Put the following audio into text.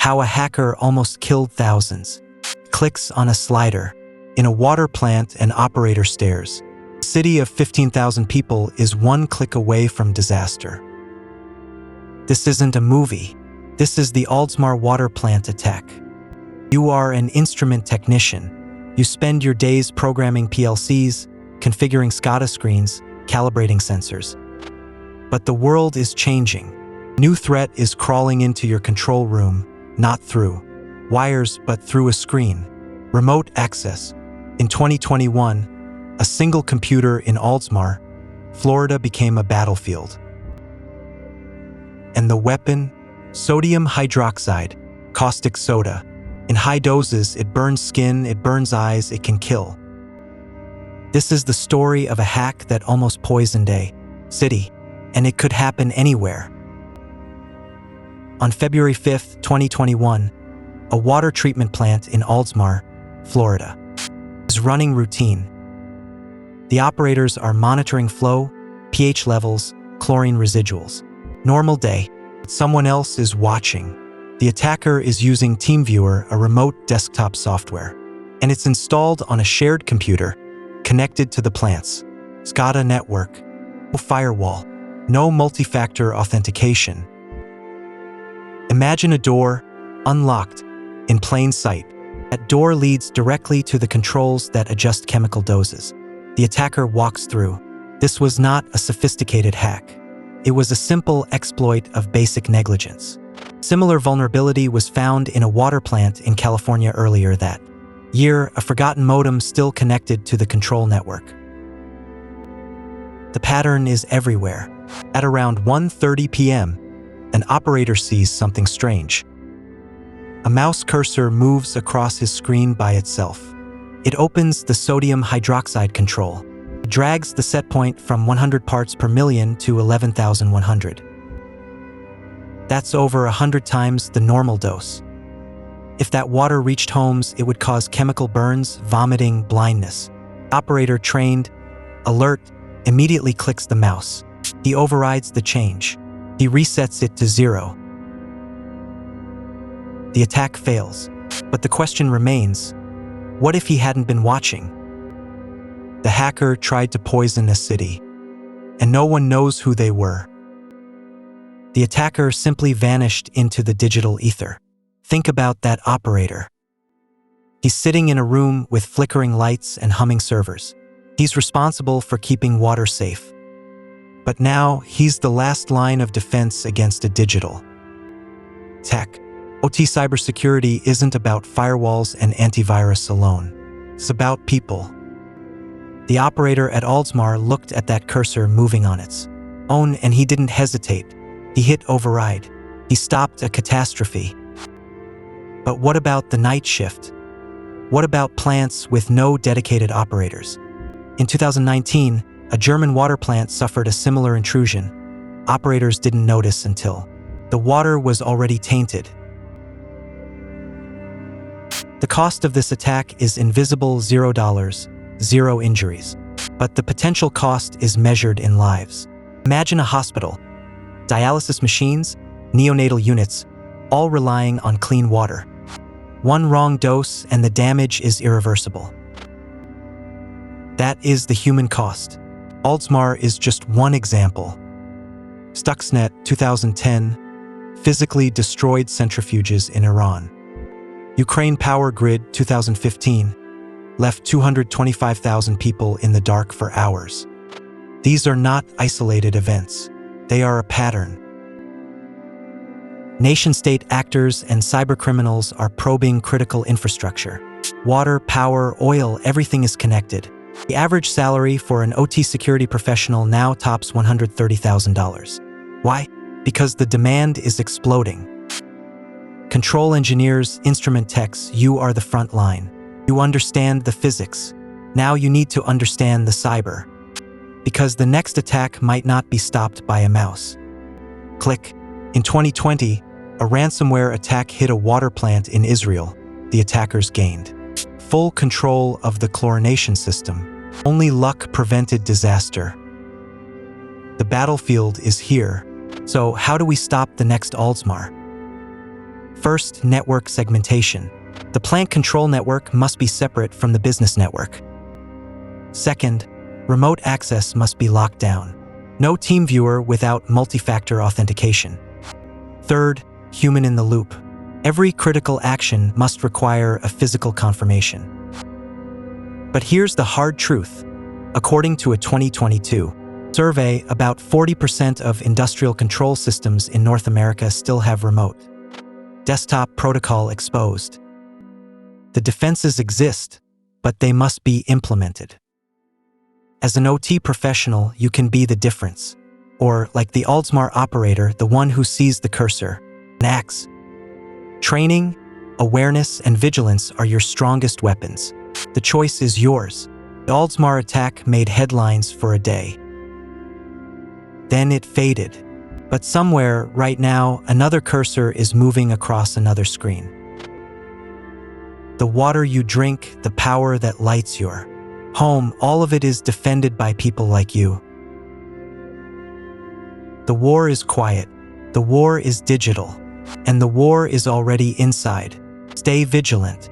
How a hacker almost killed thousands. Clicks on a slider. In a water plant, an operator stares. A city of 15,000 people is one click away from disaster. This isn't a movie. This is the Oldsmar Water Plant attack. You are an instrument technician. You spend your days programming PLCs, configuring Scada screens, calibrating sensors. But the world is changing. New threat is crawling into your control room, not through wires but through a screen. Remote access. In 2021, a single computer in Oldsmar, Florida became a battlefield. And the weapon? Sodium hydroxide, caustic soda. In high doses, it burns skin, it burns eyes, it can kill. This is the story of a hack that almost poisoned a city, and it could happen anywhere. On February 5, 2021, a water treatment plant in Oldsmar, Florida, is running routine. The operators are monitoring flow, pH levels, chlorine residuals. Normal day. Someone else is watching. The attacker is using Teamviewer, a remote desktop software, and it's installed on a shared computer connected to the plant's Scada network. No firewall, no multi-factor authentication. Imagine a door, unlocked, in plain sight. That door leads directly to the controls that adjust chemical doses. The attacker walks through. This was not a sophisticated hack. It was a simple exploit of basic negligence. Similar vulnerability was found in a water plant in California earlier that year, a forgotten modem still connected to the control network. The pattern is everywhere. At around 1:30 p.m., an operator sees something strange. A mouse cursor moves across his screen by itself. It opens the sodium hydroxide control. It drags the set point from 100 parts per million to 11,100. That's over 100 times the normal dose. If that water reached homes, it would cause chemical burns, vomiting, blindness. Operator trained, alert, immediately clicks the mouse. He overrides the change. He resets it to 0. The attack fails. But the question remains, what if he hadn't been watching? The hacker tried to poison a city, and no one knows who they were. The attacker simply vanished into the digital ether. Think about that operator. He's sitting in a room with flickering lights and humming servers. He's responsible for keeping water safe. But now, he's the last line of defense against a digital attack. OT cybersecurity isn't about firewalls and antivirus alone. It's about people. The operator at Oldsmar looked at that cursor moving on its own, and he didn't hesitate. He hit override. He stopped a catastrophe. But what about the night shift? What about plants with no dedicated operators? In 2019, a German water plant suffered a similar intrusion. Operators didn't notice until the water was already tainted. The cost of this attack is invisible $0, 0 injuries. But the potential cost is measured in lives. Imagine a hospital, dialysis machines, neonatal units, all relying on clean water. One wrong dose and the damage is irreversible. That is the human cost. Oldsmar is just one example. Stuxnet 2010 physically destroyed centrifuges in Iran. Ukraine Power Grid 2015 left 225,000 people in the dark for hours. These are not isolated events. They are a pattern. Nation-state actors and cybercriminals are probing critical infrastructure. Water, power, oil, everything is connected. The average salary for an OT security professional now tops $130,000. Why? Because the demand is exploding. Control engineers, instrument techs, you are the front line. You understand the physics. Now you need to understand the cyber. Because the next attack might not be stopped by a mouse. Click. In 2020, a ransomware attack hit a water plant in Israel. The attackers gained full control of the chlorination system. Only luck prevented disaster. The battlefield is here. So how do we stop the next Oldsmar? First, network segmentation. The plant control network must be separate from the business network. Second, remote access must be locked down. No Teamviewer without multi-factor authentication. Third, human in the loop. Every critical action must require a physical confirmation. But here's the hard truth. According to a 2022 survey, about 40% of industrial control systems in North America still have remote desktop protocol exposed. The defenses exist, but they must be implemented. As an OT professional, you can be the difference. Or, like the Oldsmar operator, the one who sees the cursor and acts. Training, awareness, and vigilance are your strongest weapons. The choice is yours. The Oldsmar attack made headlines for a day. Then it faded. But somewhere, right now, another cursor is moving across another screen. The water you drink, the power that lights your home, all of it is defended by people like you. The war is quiet, the war is digital, and the war is already inside. Stay vigilant.